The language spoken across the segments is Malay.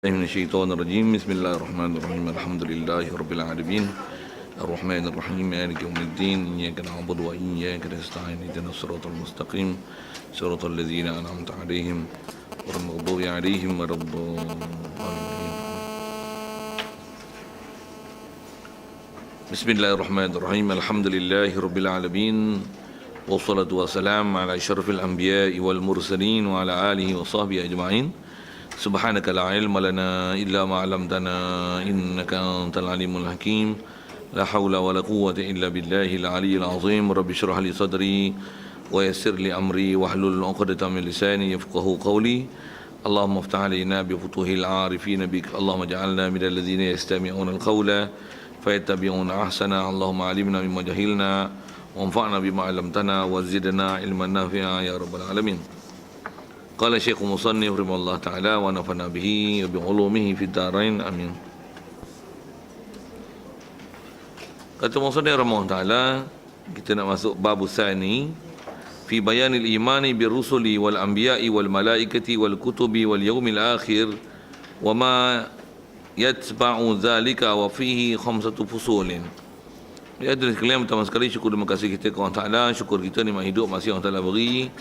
من الشيطان الرجيم. بسم الله الرحمن الرحيم. الحمد لله رب العالمين الرحمن الرحيم مالك يوم الدين إياك نعبد وإياك نستعين اهدنا الصراط المستقيم صراط الذين أنعمت عليهم غير المغضوب عليهم ولا الضالين. بسم الله الرحمن الرحيم. الحمد لله رب العالمين والصلاة والسلام على أشرف الأنبياء والمرسلين وعلى آله وصحبه أجمعين. سبحانك لا علم لنا إلا ما علمتنا إنك أنت العليم الحكيم. لا حول ولا قوة إلا بالله العلي العظيم. رب اشرح لي صدري ويسر لي أمري واحلل عقدة من لساني يفقهوا قولي. اللهم افتح علينا بفتوح العارفين بك. اللهم اجعلنا من الذين يستمعون القول فيتبعون أحسنه. اللهم علمنا مما جهلنا وانفعنا بما علمتنا وزدنا علما نافعا يا رب العالمين. Qala Syekh Musannif rahimahullah ta'ala wa nafa'na bihi wa bi'ulumihi fid darain amin. Kata Musannif rahimahullah ta'ala, kita nak masuk bab tsani fi bayanil imani bir rusuli wal anbiya'i wal malaikati wal kutubi wal yaumil akhir wa ma yatba'u dzalika wa fihi khamsatu fusulin. Ya hadirin sekalian, pertama sekali syukur dan makasih kita kepada Allah Ta'ala. Syukur kita nikmat hidup masih Allah Ta'ala beri.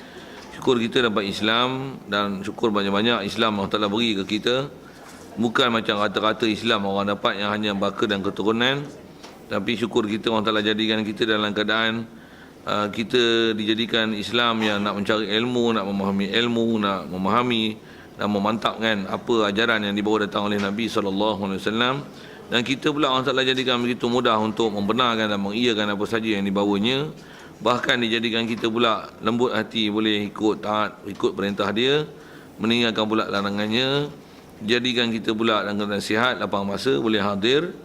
Syukur kita dapat Islam, dan syukur banyak-banyak Islam Allah Ta'ala beri ke kita. Bukan macam kata-kata Islam orang dapat yang hanya baka dan keturunan, tapi syukur kita Allah Ta'ala jadikan kita dalam keadaan kita dijadikan Islam yang nak mencari ilmu, nak memahami ilmu, nak memahami dan memantapkan apa ajaran yang dibawa datang oleh Nabi SAW. Dan kita pula Allah Ta'ala jadikan begitu mudah untuk membenarkan dan mengiyakan apa saja yang dibawanya. Bahkan dijadikan kita pula lembut hati, boleh ikut taat, ikut perintah dia, meninggalkan pula larangannya. Jadikan kita pula dalam keadaan sihat, lapang masa, boleh hadir.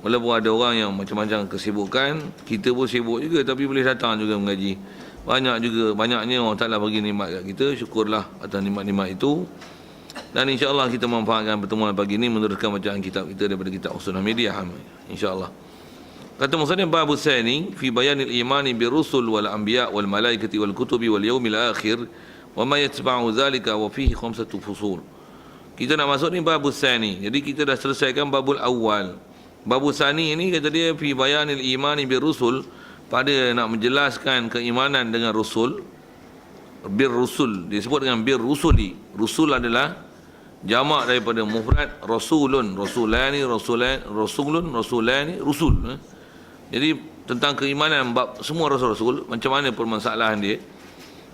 Walaupun ada orang yang macam-macam kesibukan, kita pun sibuk juga tapi boleh datang juga mengaji. Banyaknya Allah Ta'ala bagi nikmat kat kita. Syukurlah atas nikmat-nikmat itu. Dan insya-Allah kita manfaatkan pertemuan pagi ini meneruskan bacaan kitab kita daripada kitab Usul Media, insya-Allah. Kata musannif bab tsani fi bayanil imani bir rusul wal anbiya wal malaikati wal kutubi wal yaumil akhir wa ma yatba'u dzalika wa fihi khamsatu fusul. Kita nak masuk ni bab tsani. Jadi kita dah selesaikan babul awal. Bab tsani ini kata dia fi bayanil imani bir rusul, pada nak menjelaskan keimanan dengan rasul. Bir rusul disebut dengan bir rusuli. Rusul adalah jamak daripada mufrad rasulun, rasulani, rasulun, rasulani, rusul. Jadi tentang keimanan bab semua rasul-rasul, macam mana permasalahan dia.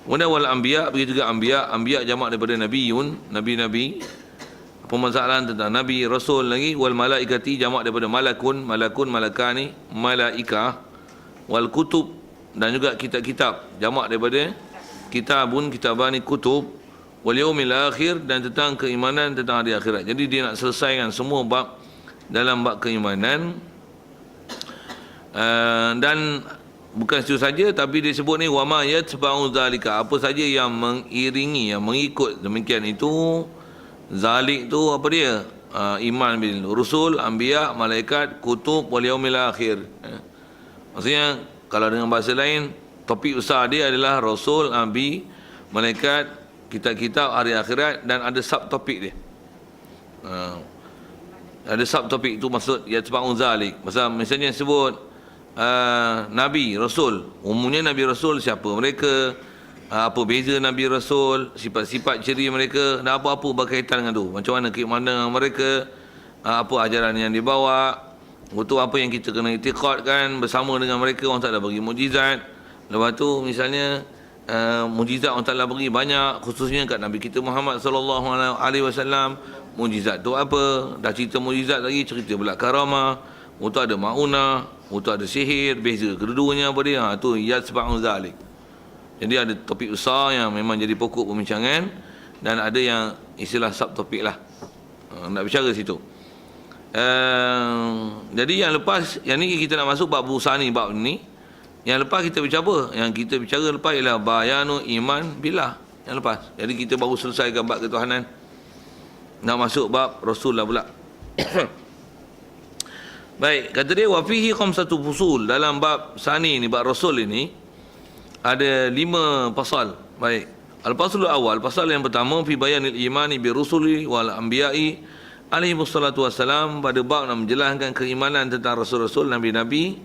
Kemudian wal anbiya, begitu juga anbiya jamak daripada nabiyun, nabi-nabi. Permasalahan tentang nabi, rasul lagi. Wal malaikati jamak daripada malakun, malakani, malaikah. Wal kutub, dan juga kitab-kitab jamak daripada kitabun, kitabani, kutub. Wal yaumil akhir, dan tentang keimanan tentang hari akhirat. Jadi dia nak selesaikan semua bab dalam bab keimanan. Dan bukan itu saja, tapi dia sebut ni wama yatba'u zalika, apa saja yang mengiringi, yang mengikut demikian itu. Zalik tu apa dia? Iman bil rusul, anbiya, malaikat, kutub wal yaumil akhir. Maksudnya kalau dengan bahasa lain, topik besar dia adalah rasul, anbi, malaikat, kitab-kitab, hari akhirat, dan ada subtopik dia. Ada subtopik itu maksud yatba'u zalik. Misalnya sebut Nabi, Rasul. Umumnya Nabi Rasul siapa mereka, apa beza Nabi Rasul, sifat-sifat ciri mereka, dan apa-apa berkaitan dengan tu. Macam mana keimanan mereka, apa ajaran yang dibawa, betul apa yang kita kena iktikadkan bersama dengan mereka. Allah Ta'ala bagi mujizat. Lepas tu misalnya mujizat Allah Ta'ala bagi banyak, khususnya kat Nabi kita Muhammad sallallahu alaihi wasallam. Mujizat tu apa? Dah cerita mujizat lagi, cerita pula karamah. Untuk ada maunah, untuk ada sihir, beza kedua-duanya apa dia? Tu yatba'u zalik. Jadi ada topik besar yang memang jadi pokok pembincangan, dan ada yang istilah subtopik lah. Nak bicara situ. Jadi yang lepas, yang ni kita nak masuk bab busani, bab ni. Yang lepas kita bicara apa? Yang kita bicara lepas ialah bayanu iman billah. Yang lepas. Jadi kita baru selesaikan bab ketuhanan. Nak masuk bab rasul lah pula. Baik, kata dia wa fihi khamsatu fusul. Dalam bab sani ni, bab rasul ini ada 5 pasal. Baik. Al-faslul awal, pasal yang pertama fi bayanil imani bi rusuli wal anbiya'i alaihi wassalatu wassalam pada bab nak menjelaskan keimanan tentang rasul-rasul, nabi-nabi.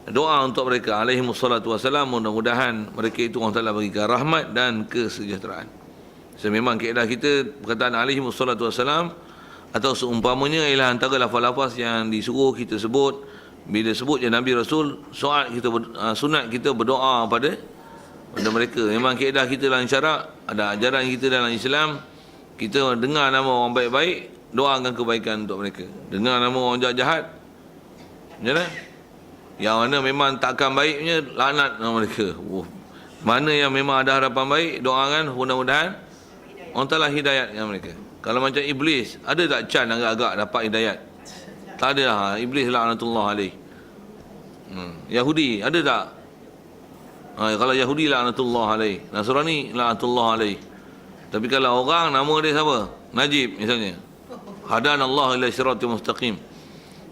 Doa untuk mereka alaihi wassalatu wassalam, mudah-mudahan mereka itu Allah Taala berikan rahmat dan kesejahteraan. So, memang kaedah kita perkataan alaihi wassalatu wassalam atau seumpamanya ialah antara lafaz-lafaz yang disuruh kita sebut bila sebut je Nabi Rasul. Sunat kita berdoa pada mereka. Memang kaedah kita dalam syarak, ada ajaran kita dalam Islam, kita dengar nama orang baik-baik, doakan kebaikan untuk mereka. Dengar nama orang jahat-jahat, macam mana? Yang mana memang takkan baiknya, laknat nama mereka. Mana yang memang ada harapan baik, doakan mudah-mudahan Allah Ta'ala hidayatkan mereka. Kalau macam iblis, ada tak can agak-agak dapat hidayat? Tak ada lah. Iblis laknatullah alaih. Yahudi, ada tak? Kalau Yahudi laknatullah alaih, Nasrani laknatullah alaih. Tapi kalau orang, nama dia siapa? Najib misalnya. Hadanallah ila siratal mustaqim.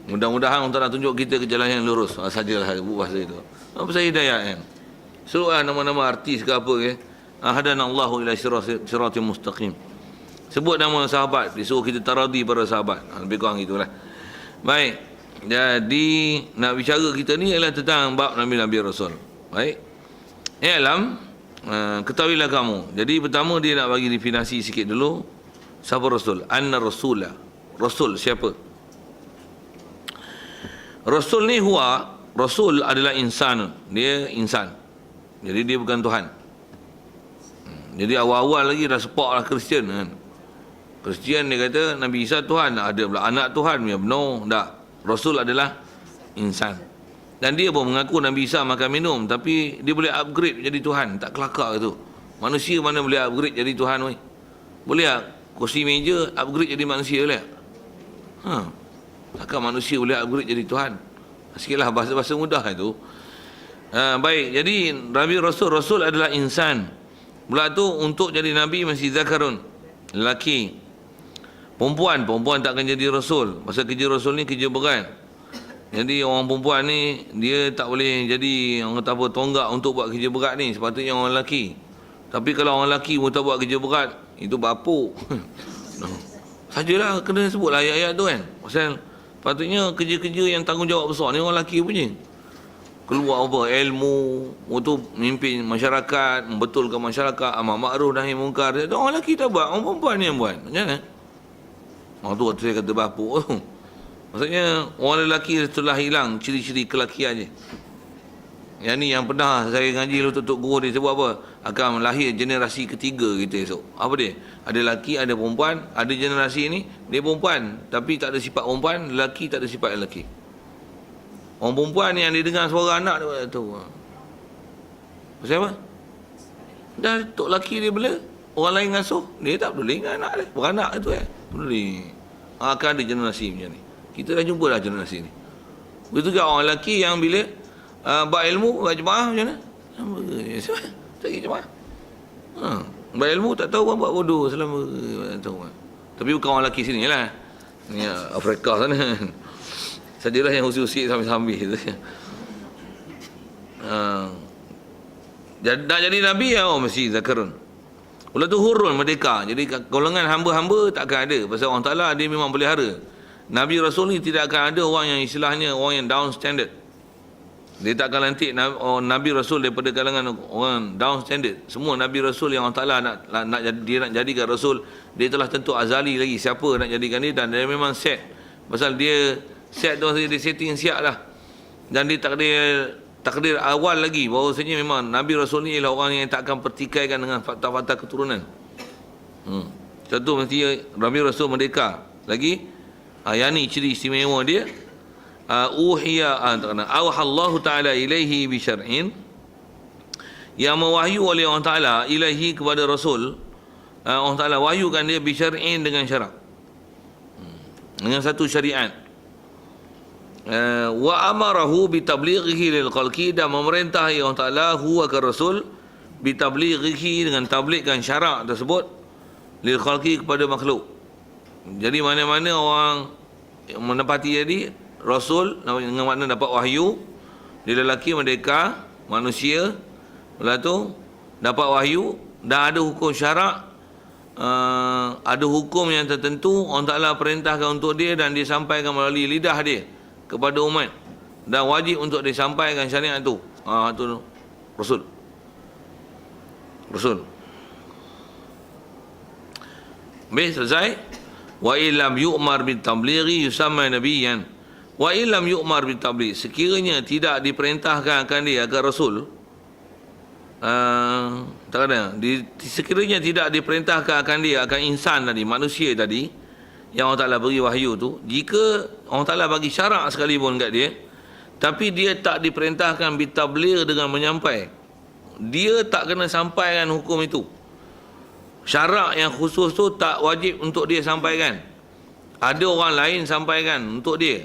Mudah-mudahan Allah nak tunjuk kita ke jalan yang lurus. Sajalah bahasa itu. Apa pasal hidayat kan? Suruhlah nama-nama artis ke apa ke. Hadanallahu ila siratal mustaqim. Sebut nama sahabat, disuruh kita taradi pada sahabat. Lebih kurang itulah. Baik. Jadi nak bicara kita ni ialah tentang bab Nabi-Nabi Rasul. Baik. Alam, ketahuilah kamu. Jadi pertama dia nak bagi definisi sikit dulu. Siapa Rasul? Anna Rasulah. Rasul siapa? Rasul ni Rasul adalah insan. Dia insan. Jadi dia bukan Tuhan. Jadi awal-awal lagi dah sepak lah Kristian kan. Kristian dia kata Nabi Isa Tuhan, ada pula anak Tuhan. Ya benar, tak. Rasul adalah insan. Dan dia pun mengaku Nabi Isa makan minum, tapi dia boleh upgrade jadi Tuhan. Tak kelakar tu. Manusia mana boleh upgrade jadi Tuhan weh? Boleh tak? Kursi meja upgrade jadi manusia boleh tak? Takkan manusia boleh upgrade jadi Tuhan? Sikitlah bahasa-bahasa mudah itu. Baik, jadi Nabi Rasul adalah insan. Pula tu untuk jadi Nabi mesti zakarun, lelaki. Perempuan takkan jadi Rasul. Pasal kerja Rasul ni kerja berat. Jadi orang perempuan ni dia tak boleh jadi orang kata apa, tonggak untuk buat kerja berat ni. Sepatutnya orang lelaki. Tapi kalau orang lelaki pun tak buat kerja berat, itu bapuk. Sajalah kena sebutlah ayat-ayat tu kan. Pasal patutnya kerja-kerja yang tanggungjawab besar ni orang lelaki punya. Keluar apa? Ilmu, untuk memimpin masyarakat, membetulkan masyarakat, amar makruf nahi mungkar. Orang lelaki tak buat, orang perempuan ni yang buat. Macam mana? Orang tu saya kata bapuk tu. Maksudnya orang lelaki telah hilang ciri-ciri kelakian je. Yang ni yang pernah saya ngaji untuk guru dia sebut apa? Akan lahir generasi ketiga kita esok. Apa dia? Ada lelaki, ada perempuan. Ada generasi ni dia perempuan tapi tak ada sifat perempuan, lelaki tak ada sifat lelaki. Orang perempuan ni yang dia dengar suara anak dia tahu. Pasal apa? Dah tok lelaki dia bela, orang lain ngasuh, dia tak peduli dengan anak dia. Beranak itu peduli. Akan ada generasi macam ni. Kita dah jumpa dah generasi ni. Begitu juga orang lelaki yang bila buat ilmu, buat jemaah macam mana? Tak kira jemaah. Buat ilmu tak tahu buat bodoh selama tak tahu. Tapi bukan orang lelaki sini lah. Ni Afrika sana. Sajalah yang usi-usi sambil-sambil tu. Nak jadi Nabi ya, mesti zakarun. Pula tu hurun, merdeka. Jadi golongan hamba-hamba takkan ada. Pasal Allah Ta'ala dia memang pelihara. Nabi Rasul ni tidak akan ada orang yang istilahnya orang yang down standard. Dia tak akan lantik Nabi Rasul daripada kalangan orang down standard. Semua Nabi Rasul yang Allah Ta'ala nak jadikan Rasul, dia telah tentu azali lagi siapa nak jadikan dia, dan dia memang set. Pasal dia set tu, dia setting siap lah. Dan dia takdir awal lagi bahawasanya memang Nabi Rasul ni ialah orang yang tak akan pertikaikan dengan fakta-fakta keturunan. Satu mesti Nabi Rasul merdeka. Lagi yang ni ciri istimewa dia. Auhallahu ta'ala ilaihi bi syar'in, yang mewahyu oleh Allah Ta'ala ilaihi kepada Rasul. Allah Ta'ala wahyukan dia bi syar'in dengan syarak, dengan satu syariat. Wa amarahu bi tablighihi lil khalqi, dan memerintahi Allah Ta'ala huwa ke Rasul bi tablighihi, dengan tabligkan syarak tersebut lil khalqi kepada makhluk. Jadi mana-mana orang menepati jadi Rasul dengan makna dapat wahyu, dia lelaki merdeka manusia, lepas tu dapat wahyu dan ada hukum syarak, ada hukum yang tertentu Allah Ta'ala perintahkan untuk dia dan dia sampaikan melalui lidah dia kepada umat, dan wajib untuk disampaikan syariat tu. Tu Rasul. Baik, selesai. Wa illam yu'mar bil tablighi yusamma nabiyyan. Wa illam yu'mar bil tabligh, sekiranya tidak diperintahkan akan dia akan Rasul, tak ada. Sekiranya tidak diperintahkan akan dia akan insan tadi, manusia tadi yang Allah Ta'ala beri wahyu tu, jika Allah Ta'ala bagi syarak sekalipun kat dia, tapi dia tak diperintahkan bitabligh dengan menyampai, dia tak kena sampaikan hukum itu. Syarak yang khusus tu tak wajib untuk dia sampaikan, ada orang lain sampaikan untuk dia,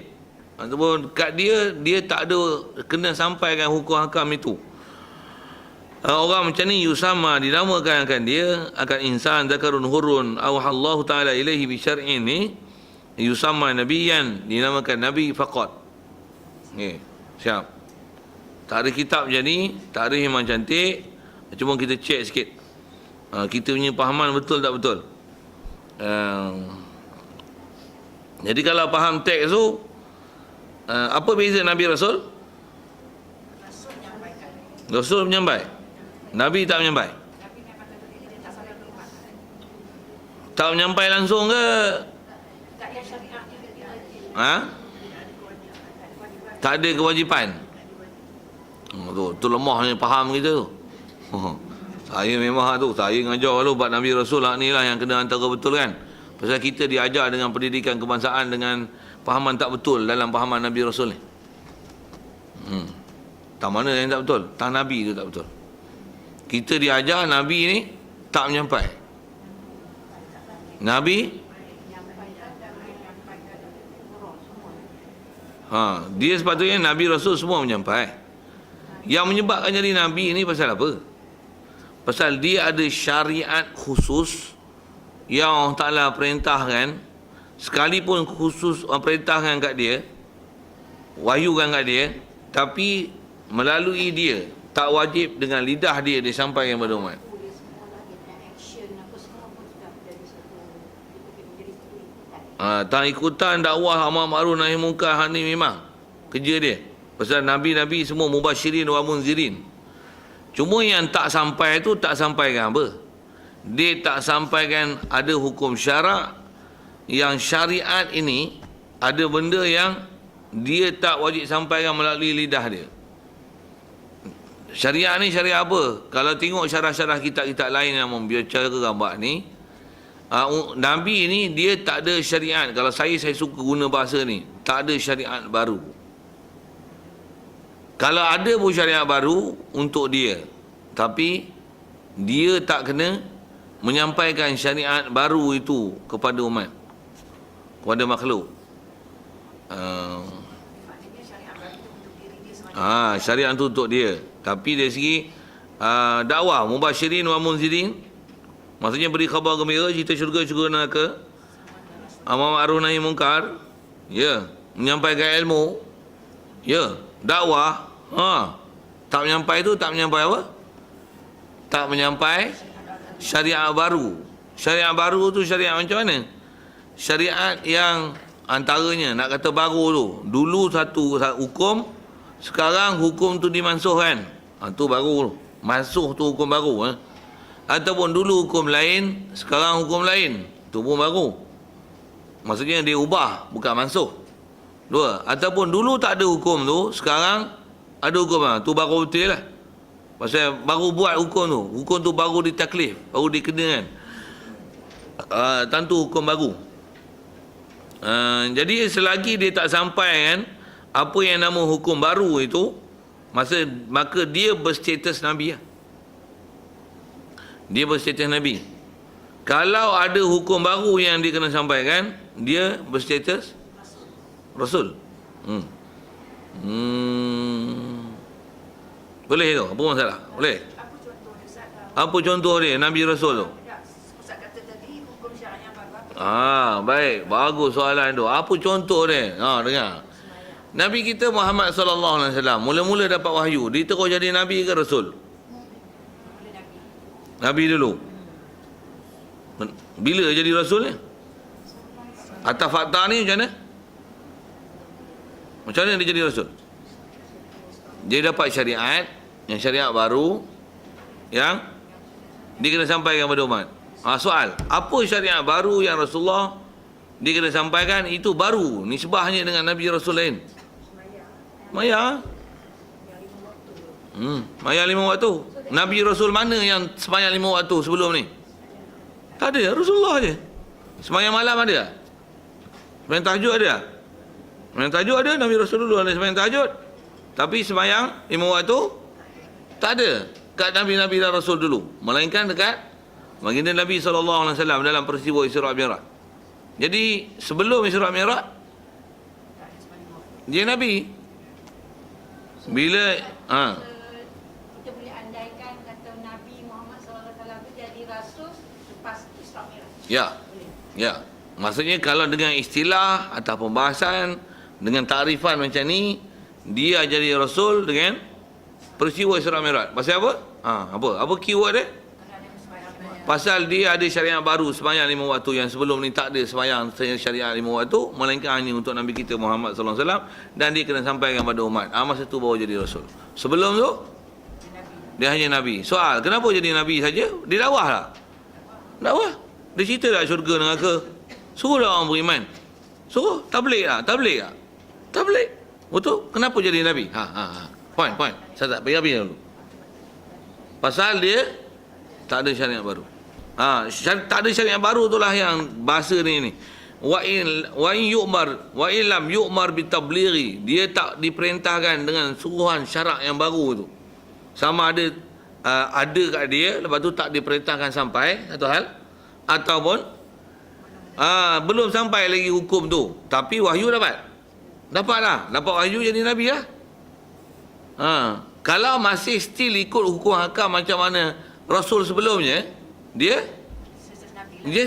ataupun kat dia tak ada kena sampaikan hukum hakam itu. Orang macam ni yusama, dinamakan akan dia akan insan zakarun hurun awhallahu ta'ala ilaihi bi syar'in ni, yusama nabiyan, dinamakan nabi faqat. Siap. Tarikh kitab macam ni, tarikh memang cantik, cuma kita check sikit kita punya fahaman betul tak betul. Jadi kalau faham teks tu, apa beza Nabi Rasul? Rasul menyampaikan, Nabi tak menyampai. Tak menyampai langsung ke? Tak ada kewajipan. Tu lemahnya faham kita tu. Saya memang tu, saya ngajar lu bab Nabi Rasul ni lah yang kena antara betul kan. Pasal kita diajar dengan pendidikan kebangsaan dengan fahaman tak betul dalam fahaman Nabi Rasul ni. Tak mana yang tak betul? Tak Nabi tu tak betul. Kita diajar Nabi ni tak menyampai. Nabi dia sepatutnya Nabi Rasul semua menyampai. Yang menyebabkan jadi Nabi ni pasal apa? Pasal dia ada syariat khusus yang Allah Ta'ala perintahkan, sekalipun khusus perintahkan kat dia, wahyukan kat dia, tapi melalui dia, tak wajib dengan lidah dia disampaikan kepada umat. Tak ikutan dakwah amar ma'ruf nahi munkar ni memang kerja dia. Pasal Nabi-Nabi semua mubasyirin wa munzirin. Cuma yang tak sampai tu tak sampaikan apa? Dia tak sampaikan ada hukum syarak, yang syariat ini ada benda yang dia tak wajib sampaikan melalui lidah dia. Syariat ni syariat apa? Kalau tengok syarah-syarah kitab-kitab lain yang membicara gambar ni, Nabi ni dia tak ada syariat. Kalau saya suka guna bahasa ni, tak ada syariat baru. Kalau ada pun syariat baru untuk dia, tapi dia tak kena menyampaikan syariat baru itu kepada umat, kepada makhluk. Syariat itu untuk dia. Tapi dari segi dakwah, mubasyirin wa munzirin, maksudnya beri khabar gembira, cerita syurga neraka, amar ma'ruf nahi munkar, menyampaikan ilmu, dakwah. Tak menyampai tu, tak menyampai apa? Tak menyampai syariat baru. Syariat baru tu syariat macam mana? Syariat yang antaranya, nak kata baru tu, dulu satu hukum, sekarang hukum tu dimansuhkan. Tu baru tu. Mansuh tu hukum baru. Ataupun dulu hukum lain, sekarang hukum lain. Tu pun baru. Maksudnya dia ubah, bukan mansuh. Dua. Ataupun dulu tak ada hukum tu, sekarang ada hukum tu baru betul lah. Pasal baru buat hukum tu. Hukum tu baru ditaklif, baru dikenakan. Tentu hukum baru. Jadi selagi dia tak sampai kan apa yang nama hukum baru itu, maka dia berstatus Nabi lah. Dia berstatus Nabi. Kalau ada hukum baru yang dia kena sampaikan, dia berstatus Rasul. Boleh tu? Apa masalah? Boleh? Apa contoh dia Nabi Rasul tu? Baik. Bagus soalan tu. Apa contoh dia? Dengar. Nabi kita Muhammad sallallahu alaihi wasallam mula-mula dapat wahyu, dia terus jadi Nabi ke Rasul? Nabi dulu. Bila jadi rasul ni? Atas fakta ni macam mana? Macam mana dia jadi rasul? Dia dapat syariat, yang syariat baru, yang dia kena sampaikan kepada umat. Soal, apa syariat baru yang Rasulullah dia kena sampaikan? Itu baru, nisbahnya dengan Nabi Rasul lain. Maya. Maya 5 waktu. Nabi Rasul mana yang sembahyang 5 waktu sebelum ni? Tak ada, Rasulullah je. Sembahyang malam ada tak? Sembahyang tahajud ada tak? Sembahyang tahajud ada, Nabi Rasul dulu ada sembahyang tahajud. Tapi sembahyang 5 waktu tak ada kat Nabi-Nabi dan Rasul dulu. Melainkan dekat baginda Nabi SAW dalam peristiwa Isra' Mi'raj. Jadi sebelum Isra' Mi'raj dia Nabi. Bila kita boleh andaikan kata Nabi Muhammad SAW itu jadi rasul lepas Isra' Mi'raj. Ya. Ya. Maksudnya kalau dengan istilah atau pembahasan dengan takrifan macam ni, dia jadi rasul dengan peristiwa Isra' Mi'raj. Pasal apa? Apa keyword dia? Pasal dia ada syariat baru sembahyang 5 waktu yang sebelum ni tak ada sembahyang syariat 5 waktu, melainkan hanya untuk Nabi kita Muhammad sallallahu alaihi wasallam, dan dia kena sampaikan kepada umat. Masa tu baru jadi rasul. Sebelum tu dia hanya nabi. Soal, kenapa jadi nabi saja? Dia dakwah lah. Dakwah. Dia cerita tak syurga neraka. Suruh orang beriman. Suruh tabligh lah, tabligh lah. Tabligh. Betul? Kenapa jadi nabi? Point. Saya tak bagi dulu. Pasal dia tak ada syariat baru. Tak ada syariat baru itulah yang bahasa ni. Wa in yu'mar wa in lam yu'mar bitablighi. Dia tak diperintahkan dengan suruhan syarak yang baru tu. Sama ada ada kat dia, lepas tu tak diperintahkan sampai satu hal, ataupun belum sampai lagi hukum tu, tapi wahyu dapatlah. Dapat wahyu jadi nabi lah. Kalau masih still ikut hukum hakam macam mana rasul sebelumnya, dia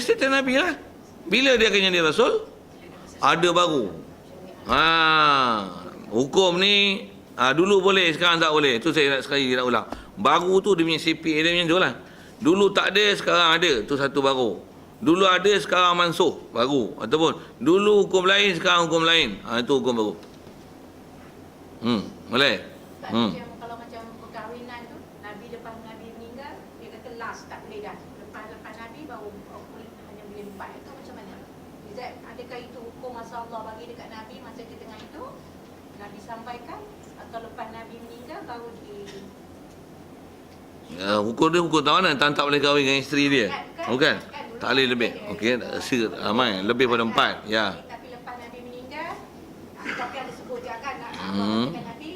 still nabi lah. Bila dia akan jadi rasul? Ada baru. Hukum ni dulu boleh, sekarang tak boleh. Tu saya sekali nak ulang. Baru tu dia punya CPA dia macam tu lah. Dulu tak ada, sekarang ada. Tu satu baru. Dulu ada, sekarang mansuh, baru. Ataupun dulu hukum lain, sekarang hukum lain. Itu hukum baru. Boleh? Kalau macam perkahwinan tu, Nabi lepas Nabi meninggal, dia kata last, tak boleh dah. Lepas Nabi baru hanya boleh 4. Itu macam mana? Adakah itu hukum masa Allah bagi dekat Nabi masa di tengah itu, Nabi sampaikan, atau lepas Nabi meninggal baru hukum dia hukum tak mana? Tak boleh kahwin dengan isteri dia. Bukan? Tak boleh lebih. Okey, ramai lebih pada 4. Ya. Tapi lepas Nabi meninggal, tapi ada sebut je kan dengan Nabi,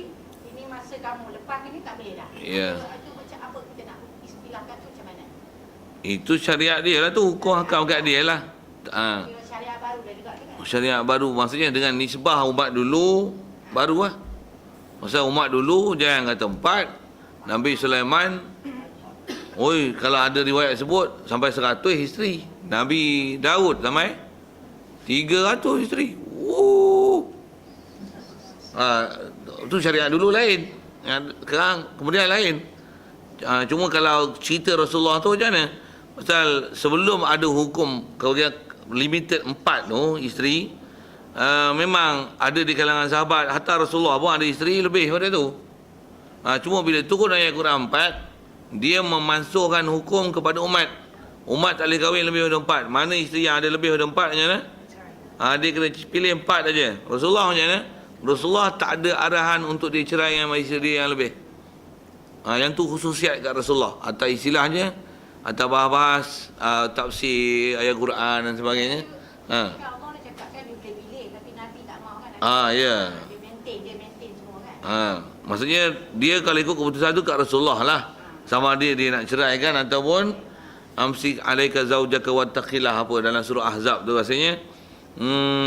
ini masa kamu, lepas ini tak boleh dah. Ya. Itu macam apa kita nak istilahkan tu macam mana? Itu syariat dia lah tu, hukum hakam kat dia lah. Syariat baru dah juga kan? Syariat baru maksudnya dengan nisbah umat dulu baru lah. Pasal umat dulu jangan kata 4. Nabi Sulaiman, kalau ada riwayat sebut sampai 100 isteri. Nabi Daud sampai 300 isteri. Tu syariat dulu lain. Sekarang kemudian lain. Cuma kalau cerita Rasulullah tu macam mana? Pasal sebelum ada hukum kalau dia limited 4 tu isteri, memang ada di kalangan sahabat, hatta Rasulullah pun ada isteri lebih pada tu. Cuma bila turun ayat Quran 4, dia memansuhkan hukum kepada umat. Umat tak boleh kahwin lebih daripada 4. Mana isteri yang ada lebih daripada 4 macam mana? Dia kena pilih 4 saja. Rasulullah macam mana? Rasulullah tak ada arahan untuk dia cerai dengan isteri yang lebih. Yang tu khususiat kat Rasulullah. Atau istilahnya, atau bahas tafsir ayat Quran dan sebagainya. Allah dah cakap kan dia boleh pilih, tapi Nabi tak mahu kan? Ya. Dia maintain semua kan? Maksudnya dia kalau ikut keputusan tu kat Rasulullah lah. Sama dia nak ceraikan ataupun amsik alaika zaujaka wattaqillah apa dalam surah Ahzab tu rasanya.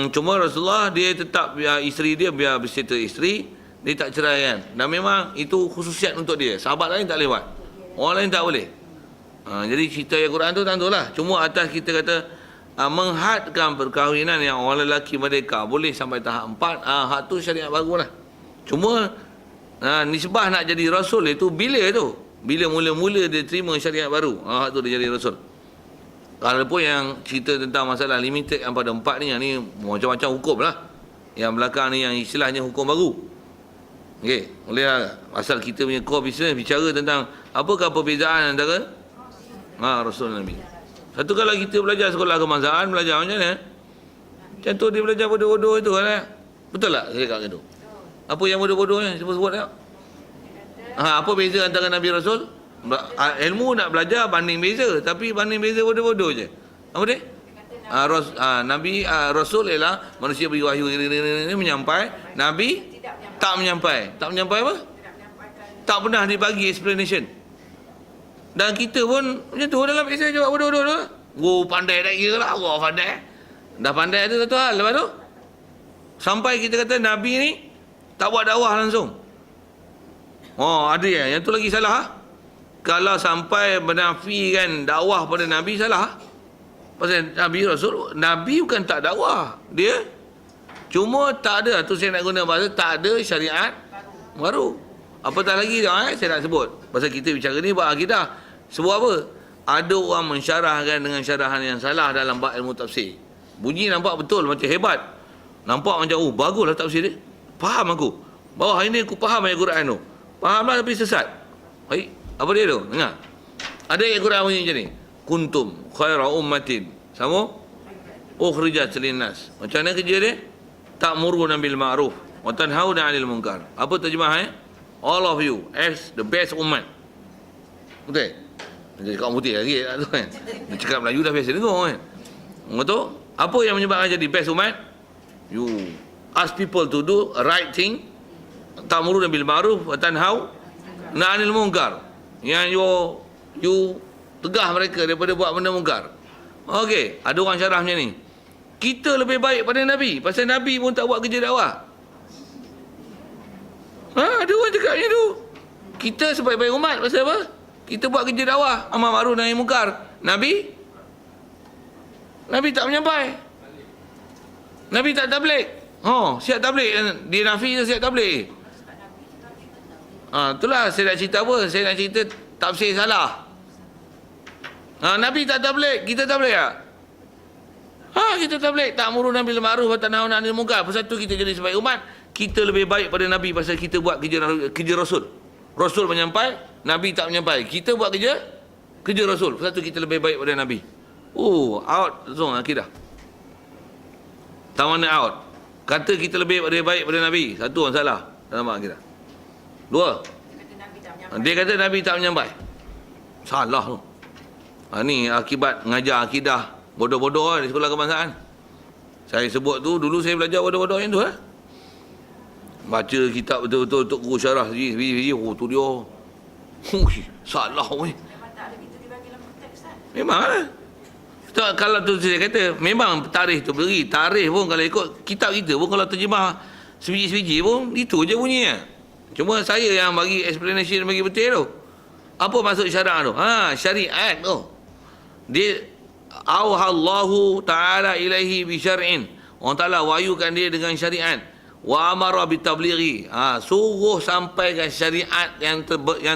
Cuma Rasulullah dia tetap biar isteri dia biar berserta isteri, dia tak ceraikan. Dan memang itu khususiat untuk dia. Sahabat lain tak lewat. Orang lain tak boleh. Jadi cerita ayat Quran tu tentulah. Cuma atas kita kata menghadkan perkahwinan yang orang lelaki merdeka boleh sampai tahap 4, hak tu syariat baru lah. Cuma nisbah nak jadi rasul itu bila tu? Bila mula-mula dia terima syariat baru, hak tu dia jadi rasul. Kalau pun yang cerita tentang masalah limited yang pada 4 ni, yang ni macam-macam hukum lah. Yang belakang ni yang istilahnya hukum baru. Okey, boleh lah. Asal kita punya core business bicara tentang apakah perbezaan antara Rasul Nabi. Satu kalau kita belajar sekolah kebangsaan, belajar macam mana? Macam tu dia belajar bodoh-bodoh itu kan. Betul tak saya cakap tu? Apa yang bodoh-bodohnya? Sebut-sebut tak? Apa beza antara Nabi Rasul? Ilmu nak belajar banding beza, tapi banding beza bodoh-bodoh je. Apa dia? Nabi Rasul ialah manusia beri wahyu ini menyampai. Nabi tak menyampai. Tak menyampai apa? Tak pernah dibagi explanation. Dan kita pun macam tu dalam biasa jawab bodoh-bodoh. Pandai tak kira lah. Pandai. Dah pandai tu satu hal. Lepas tu sampai kita kata Nabi ni tak buat dakwah langsung. Ada yang tu lagi salah. Kalau sampai menafikan dakwah pada Nabi, salah. Pasal Nabi Rasul, Nabi bukan tak dakwah. Dia cuma tak ada, tu saya nak guna bahasa, tak ada syariat baru. Apatah lagi saya nak sebut. Pasal kita bicara ni buat akidah. Sebab apa? Ada orang mensyarahkan dengan syarahan yang salah dalam bab ilmu tafsir. Bunyi nampak betul, macam hebat. Nampak macam, baguslah tafsir dia. Faham aku. Bahawa hari ni aku faham ayat Quran tu. Fahamlah tapi sesat. Baik. Apa dia tu? Dengar. Ada ayat Quran bunyi macam ni. Kuntum khaira ummatin. Sama? Ukhrijat linnas. Macam mana kerja dia? Ta'muruna bil ma'ruf wa tanhauna 'anil munkar. Apa terjemah All of you as the best umat. Betul? Dia cakap putih lagi tu kan. Dia cakap Melayu dah biasa dengar kan. Betul? Apa yang menyebabkan jadi best umat? You ask people to do a right thing. Ta'muruna bil ma'ruf wa tanhauna 'anil munkar. Yang you tegah mereka daripada buat benda mungkar. Okey, ada orang syarah macam ni. Kita lebih baik pada Nabi, pasal Nabi pun tak buat kerja dakwah. Ada orang cakap macam tu. Kita sebaik-baik umat pasal apa? Kita buat kerja dakwah, amar ma'ruf nahi mungkar. Nabi tak menyampai. Nabi tak tabligh. Siap tabligh. Dia nafi ke siap tabligh? Itulah saya nak cerita apa? Saya nak cerita tafsir salah. Nabi tak tabligh, kita tabligh tak? Kita tabligh. Ta'muruna bil ma'ruf wa tanhauna 'anil munkar. Pasal tu kita jadi sebaik umat. Kita lebih baik pada Nabi pasal kita buat kerja Rasul. Rasul menyampai, Nabi tak menyampai. Kita buat kerja Rasul. Pasal tu kita lebih baik pada Nabi. Out zone akidah. Tawana out. Kata kita lebih baik pada Nabi. Satu orang salah dalam akidah. Dua, dia kata Nabi tak menyampai. Salah tu. Ni akibat mengajar akidah bodoh-bodoh di sekolah kebangsaan. Saya sebut tu, dulu saya belajar bodoh-bodoh yang tu baca kitab betul-betul untuk guru syarah sendiri. Tu dia. Salah weh. Memang lah. Kalau tu saya kata, memang tarikh tu beri. Tarikh pun kalau ikut kitab kita pun, kalau terjemah sebiji-sebiji pun, itu je bunyinya. Cuma saya yang bagi explanation bagi betul tu. Apa maksud syariat tu? Syariat tu. Dia auhallahu ta'ala ilaihi bi syar'in. Allah Taala wahyukan dia dengan syariat. Wa amara bi tablighi. Suruh sampaikan syariat yang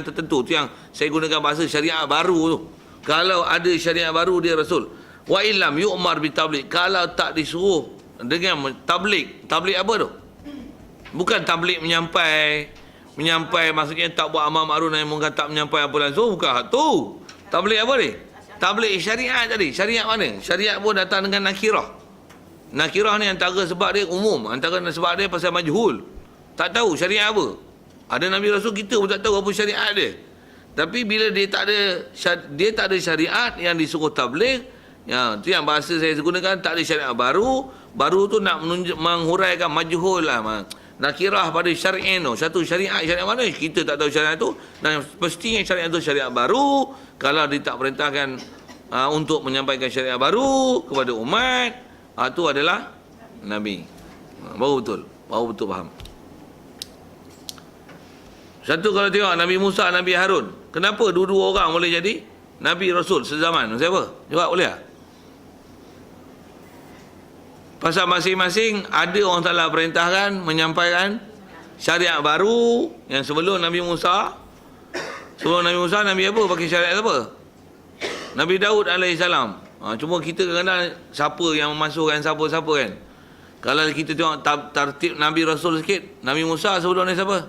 tertentu. Tu yang saya gunakan bahasa syariat baru tu. Kalau ada syariat baru dia Rasul. Wa illam yu'mar bi tabligh. Kalau tak disuruh dengan tabligh. Tabligh apa tu? Bukan tabligh menyampai maksudnya tak buat amar ma'ruf nahi munkar, tak menyampai apa langsung, bukan tu. Tabligh apa ni? Tabligh syariat tadi. Syariat mana? Syariat pun datang dengan nakirah. Nakirah ni antara sebab dia umum, antara sebab dia pasal majhul. Tak tahu syariat apa. Ada Nabi Rasul, kita pun tak tahu apa syariat dia. Tapi bila dia tak ada syariat yang disuruh tabligh, tu yang bahasa saya gunakan, tak ada syariat baru. Baru tu nak menghuraikan majhul lah. Nakirah pada syariat tu. Satu syariat mana? Kita tak tahu syariat tu. Dan mestinya syariat tu syariat baru. Kalau dia tak perintahkan untuk menyampaikan syariat baru kepada umat, itu adalah Nabi. Baru betul faham. Satu kalau tengok Nabi Musa, Nabi Harun, kenapa dua-dua orang boleh jadi Nabi Rasul sezaman? Siapa? Jawab boleh tak? Pasal masing-masing ada orang Taala perintahkan menyampaikan syariat baru. Yang sebelum Nabi Musa, Nabi apa pakai syariat apa? Nabi Daud alaihissalam. Cuma kita kadang-kadang siapa yang memasukkan siapa-siapa kan. Kalau kita tengok tertib Nabi Rasul sikit, Nabi Musa sebelum ni siapa?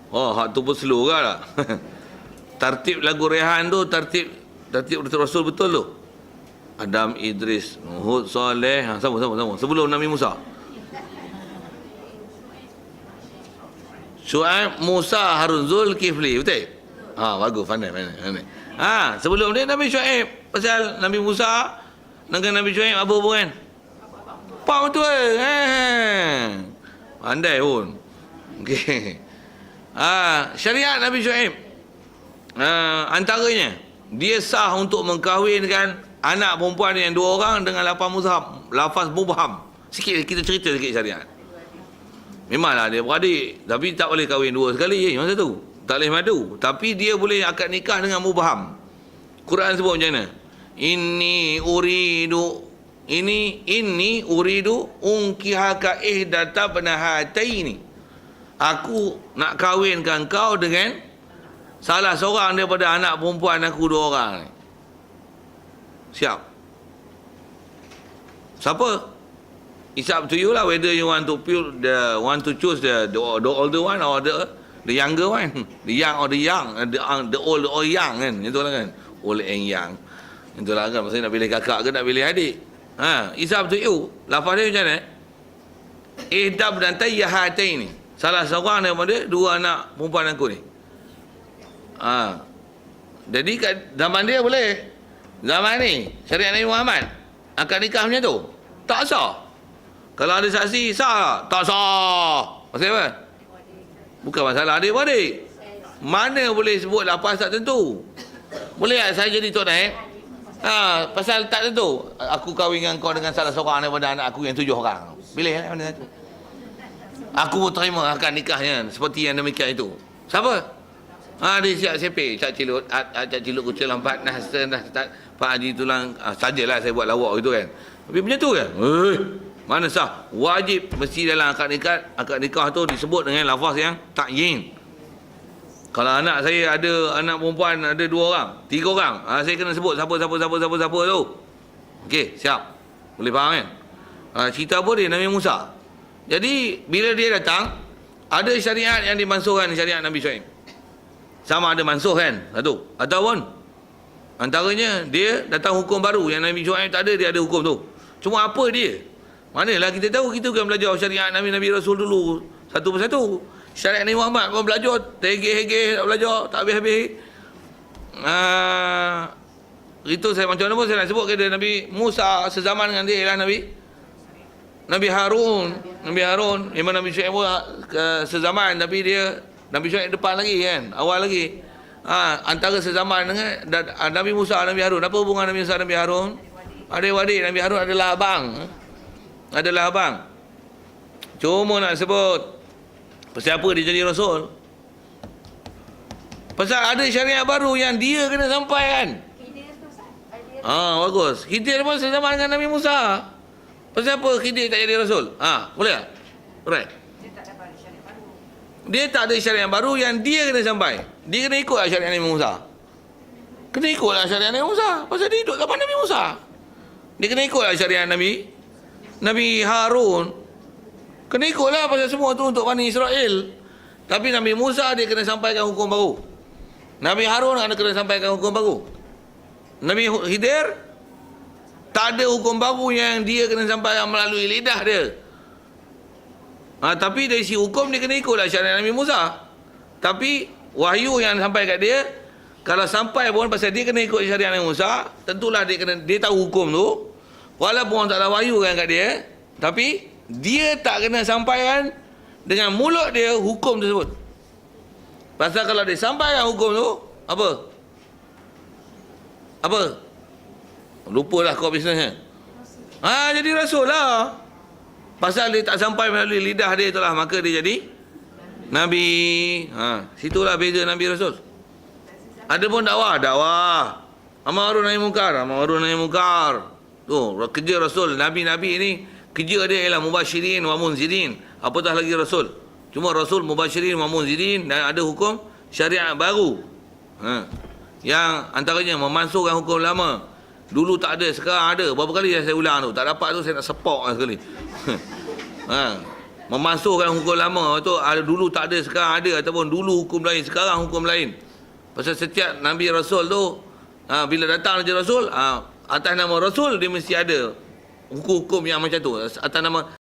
Oh, hak tu pun slow ke tak? Tertib lagu Rehan tu, tertib Rasul betul tu. Adam, Idris, Nuhud, Saleh, sama. Sebelum Nabi Musa. Syuaib, Musa, Harun, Zulkifli, betul? Bagus, pandai. Sebelum dia Nabi Syuaib. Pasal Nabi Musa dengan Nabi Syuaib apa hubungan? Pak betul. Pandai pun. Okey. Syariat Nabi Syuaib. Antaranya dia sah untuk mengkahwinkan anak perempuan yang 2 orang dengan lafaz mubham. Kita cerita sikit syariat. Memanglah dia beradik, tapi tak boleh kahwin 2 sekali masa tu. Tak boleh madu. Tapi dia boleh akad nikah dengan mubham. Quran sebut macam mana? Inni uridu unkihaka ihdata benahataini. Aku nak kahwinkan kau dengan salah seorang daripada anak perempuan aku 2 orang. Siap? Siapa? It's up to you lah whether you want to choose the older one or the younger one. The young or the young, the old or young kan. Itulah kan. Old and young. Itulah kan. Maksudnya nak pilih kakak ke nak pilih adik. It's up to you. Lafaz dia macam mana? Ihdab dan tayyahatain ni. Salah seorang daripada 2 anak perempuan aku ni. Jadi kat zaman dia boleh. Zaman ni syariat Nabi Muhammad akad nikah macam tu tak sah. Kalau ada saksi sah tak sah. Pasal apa? Bukan masalah adik-beradik. Mana boleh sebut lafaz tak tentu. Boleh tak saya jadi Tok Naib? Pasal tak tentu. Aku kahwin dengan kau dengan salah seorang daripada anak aku yang 7 orang. Pilih mana satu. Aku pun terima akad nikahnya seperti yang demikian itu. Siapa? Dia siap sepik. Cak Cilut kucing lampat Nasr Pak Haji tulang. Sajalah saya buat lawak gitu kan. Tapi macam tu kan? Mana sah? Wajib mesti dalam akad nikah tu disebut dengan lafaz yang ta'yin. Kalau anak saya ada anak perempuan ada 2 orang, 3 orang, saya kena sebut siapa tu. Okey, siap. Boleh faham kan? Cerita apa dia Nabi Musa. Jadi bila dia datang, ada syariat yang dimansuhkan syariat Nabi Syuaib. Sama ada mansuh kan? Satu. Ataupun antaranya dia datang hukum baru yang Nabi Syuaib tak ada, dia ada hukum tu. Cuma apa dia? Manalah kita tahu, kita kan belajar syariat Nabi Rasul dulu satu persatu. Syariat Nabi Muhammad kau belajar terhegeh-hegeh tak belajar tak habis-habis. Itu saya macam mana pun saya nak sebut kepada Nabi Musa sezaman dengan dia ialah Nabi Harun memang Nabi Syuaib pun sezaman, tapi dia Nabi Syuaib depan lagi kan, awal lagi. Antara sezaman dengan Nabi Musa Nabi Harun. Apa hubungan Nabi Musa Nabi Harun? Adik-adik. Nabi Harun adalah abang. Cuma nak sebut pasal apa dia jadi Rasul? Pasal ada syariat baru yang dia kena sampaikan. Bagus. Khidir pun sezaman dengan Nabi Musa. Pasal apa Khidir tak jadi Rasul? Boleh tak? Right. Dia tak ada syariat baru yang dia kena sampai. Dia kena ikutlah syariat Nabi Musa. Kena ikutlah syariat Nabi Musa. Pasal dia hidup kapan Nabi Musa. Dia kena ikutlah syariat Nabi Harun. Kena ikutlah pasal semua tu untuk Bani Israel. Tapi Nabi Musa dia kena sampaikan hukum baru. Nabi Harun kena sampaikan hukum baru. Nabi Khidir tak ada hukum baru yang dia kena sampaikan melalui lidah dia. Tapi dari sisi hukum dia kena ikutlah syariat Nabi Musa. Tapi wahyu yang sampai kat dia, kalau sampai pun pasal dia kena ikut syariat Nabi Musa, tentulah dia tahu hukum tu. Walaupun tak ada wahyu kan kat dia, tapi dia tak kena sampaikan dengan mulut dia hukum tersebut. Pasal kalau dia sampaikan hukum tu, apa? Lupalah kau bisnesnya. Jadi Rasul lah. Pasal dia tak sampai melalui lidah dia itulah, maka dia jadi Nabi. Situlah beza Nabi Rasul. Ada pun dakwah. Amarun nahi mungkar. Tu kerja Rasul. Nabi-nabi ni kerja dia ialah mubasyirin wa munzirin. Apatah lagi Rasul. Cuma Rasul Mubashirin wa Munzirin dan ada hukum syariat baru. Yang antaranya memansuhkan hukum lama. Dulu tak ada, sekarang ada. Berapa kali saya ulang tu? Tak dapat tu saya nak sepok sekali. Memansuhkan hukum lama tu ada, dulu tak ada, sekarang ada, ataupun dulu hukum lain, sekarang hukum lain. Pasal setiap Nabi Rasul tu bila datang Nabi Rasul, atas nama Rasul dia mesti ada hukum-hukum yang macam tu. Atas nama